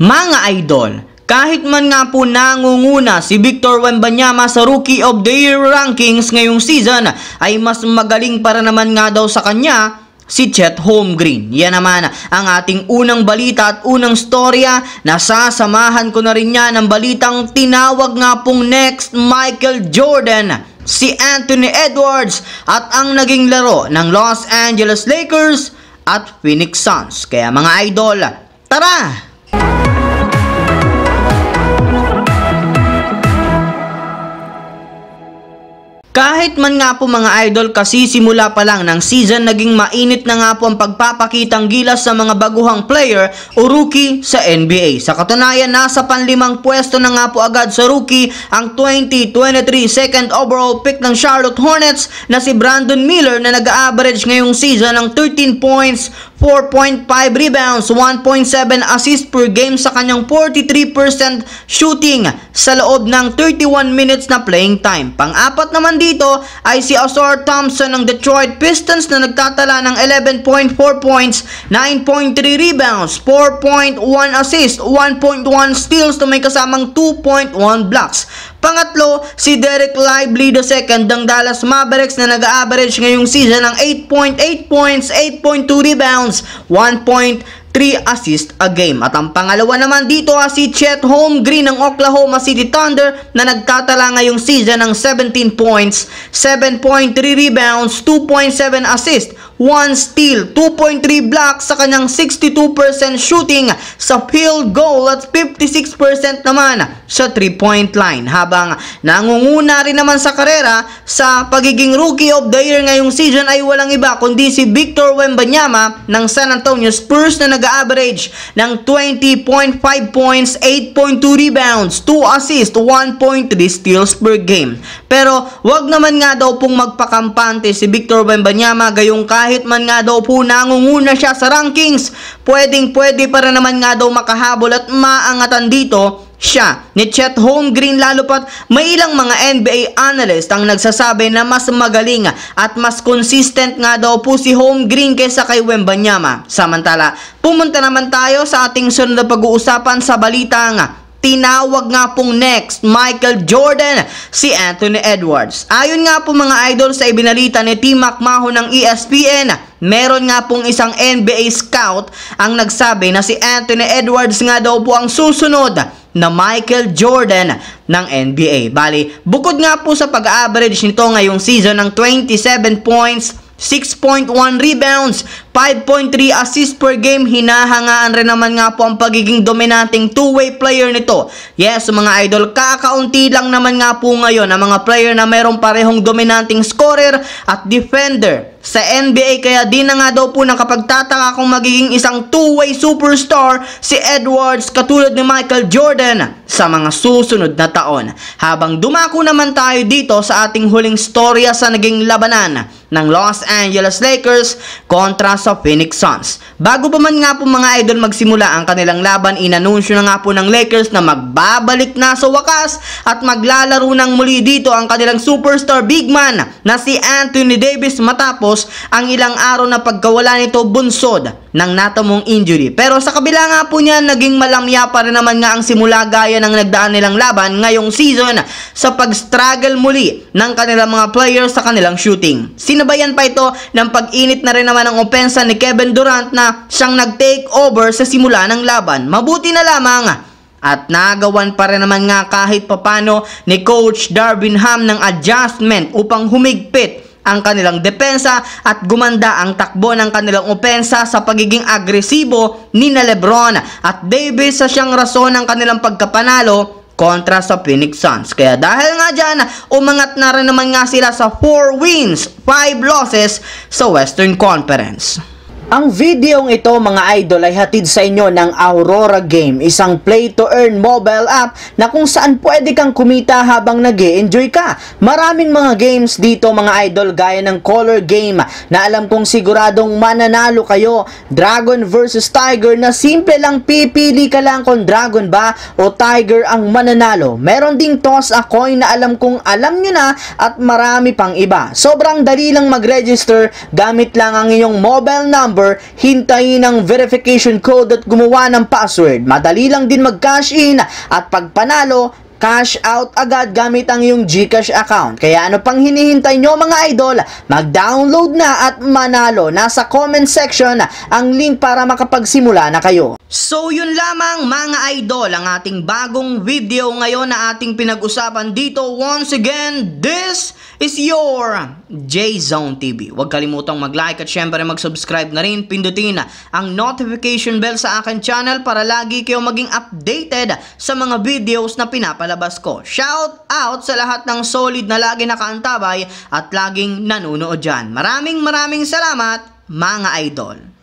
Mga idol, kahit man nga po nangunguna si Victor Wembanyama sa Rookie of the Year rankings ngayong season, ay mas magaling para naman nga daw sa kanya si Chet Holmgren. Yan naman ang ating unang balita at unang storya na sasamahan ko na rin yan ng balitang tinawag nga pong next Michael Jordan, si Anthony Edwards, at ang naging laro ng Los Angeles Lakers at Phoenix Suns. Kaya mga idol, tara! Kahit man nga po mga idol, kasi simula pa lang ng season, naging mainit na nga po ang pagpapakitang gilas sa mga baguhang player o rookie sa NBA. Sa katunayan, nasa panlimang pwesto na nga po agad sa rookie ang 2023 second overall pick ng Charlotte Hornets na si Brandon Miller, na nag-average ngayong season ng 13 points, 4.5 rebounds, 1.7 assists per game sa kanyang 43% shooting sa loob ng 31 minutes na playing time. Pang-apat naman dito ay si Ausar Thompson ng Detroit Pistons na nagtatala ng 11.4 points, 9.3 rebounds, 4.1 assists, 1.1 steals na may kasamang 2.1 blocks. Pangatlo, si Derek Lively II ng Dallas Mavericks na nag-average ngayong season ng 8.8 points, 8.2 rebounds, 1.3 assist a game. At ang pangalawa naman dito si Chet Holmgren ng Oklahoma City Thunder na nagtatala ngayong season ng 17 points, 7.3 rebounds, 2.7 assist, 1 steal, 2.3 blocks sa kanyang 62% shooting sa field goal at 56% naman sa 3-point line. Habang nangunguna rin naman sa karera sa pagiging Rookie of the Year ngayong season ay walang iba kundi si Victor Wembanyama ng San Antonio Spurs na nag-average ng 20.5 points, 8.2 rebounds, 2 assists, 1.3 steals per game. Pero wag naman nga daw pong magpakampante si Victor Wembanyama, gayong kahit man nga daw po nangunguna siya sa rankings, pwedeng-pwede para naman nga daw makahabol at maangatan dito siya ni Chet Holmgren, lalo pat may ilang mga NBA analyst ang nagsasabi na mas magaling at mas consistent nga daw po si Holmgren kaysa kay Wembanyama. Samantala, pumunta naman tayo sa ating sunod na pag-uusapan sa balita nga tinawag nga pong next Michael Jordan, si Anthony Edwards. Ayon nga po mga idol sa ibinalita ni Tim McMahon ng ESPN, meron nga pong isang NBA scout ang nagsabi na si Anthony Edwards nga daw po ang susunod na Michael Jordan ng NBA. Bali, bukod nga po sa pag-average nito ngayong season ng 27 points, 6.1 rebounds, 5.3 assists per game, hinahangaan rin naman nga po ang pagiging dominanting two-way player nito. Yes, mga idol, kakaunti lang naman nga po ngayon ang mga player na mayroong parehong dominanting scorer at defender sa NBA, kaya di na nga daw po nakapagtataka kung magiging isang two-way superstar si Edwards katulad ni Michael Jordan sa mga susunod na taon. Habang dumako naman tayo dito sa ating huling storya sa naging labanan ng Los Angeles Lakers kontra sa Phoenix Suns. Bago pa man nga po mga idol magsimula ang kanilang laban, inanunsyo na nga po ng Lakers na magbabalik na sa wakas at maglalaro ng muli dito ang kanilang superstar big man na si Anthony Davis matapos ang ilang araw na pagkawala nito bunsod ng natamong injury. Pero sa kabila nga po niya, naging malamya pa rin naman nga ang simula gaya ng nagdaan nilang laban ngayong season sa pag-struggle muli ng kanilang mga players sa kanilang shooting. Sinabayan pa ito ng pag-init na rin naman ang opensa ni Kevin Durant na siyang nag-take over sa simula ng laban. Mabuti na lamang at nagawan pa rin naman nga kahit papano ni Coach Darvin Ham ng adjustment upang humigpit ang kanilang depensa at gumanda ang takbo ng kanilang opensa sa pagiging agresibo ni na LeBron at Davis sa siyang rason ng kanilang pagkapanalo kontra sa Phoenix Suns. Kaya dahil nga dyan, umangat na rin naman nga sila sa 4 wins, 5 losses sa Western Conference. Ang videong ito mga idol ay hatid sa inyo ng Aurora Game, isang play-to-earn mobile app na kung saan pwede kang kumita habang nag-e-enjoy ka. Maraming mga games dito mga idol gaya ng color game na alam kong siguradong mananalo kayo, Dragon versus Tiger na simple lang pipili ka lang kung Dragon ba o Tiger ang mananalo. Meron ding toss a coin na alam kong alam nyo na at marami pang iba. Sobrang dali lang mag-register gamit lang ang iyong mobile number number, hintayin ang verification code at gumawa ng password. Madali lang din mag-cash in at pag panalo, cash out agad gamit ang iyong GCash account. Kaya ano pang hinihintay nyo mga idol? Mag-download na at manalo. Nasa comment section ang link para makapagsimula na kayo. So yun lamang mga idol ang ating bagong video ngayon na ating pinag-usapan dito. Once again, this is your J-Zone TV. Huwag kalimutang mag-like at syempre mag-subscribe na rin. Pindutin ang notification bell sa akin channel para lagi kayo maging updated sa mga videos na pinapalabas ko. Shout out sa lahat ng solid na lagi nakaantabay at laging nanonood dyan. Maraming salamat mga idol.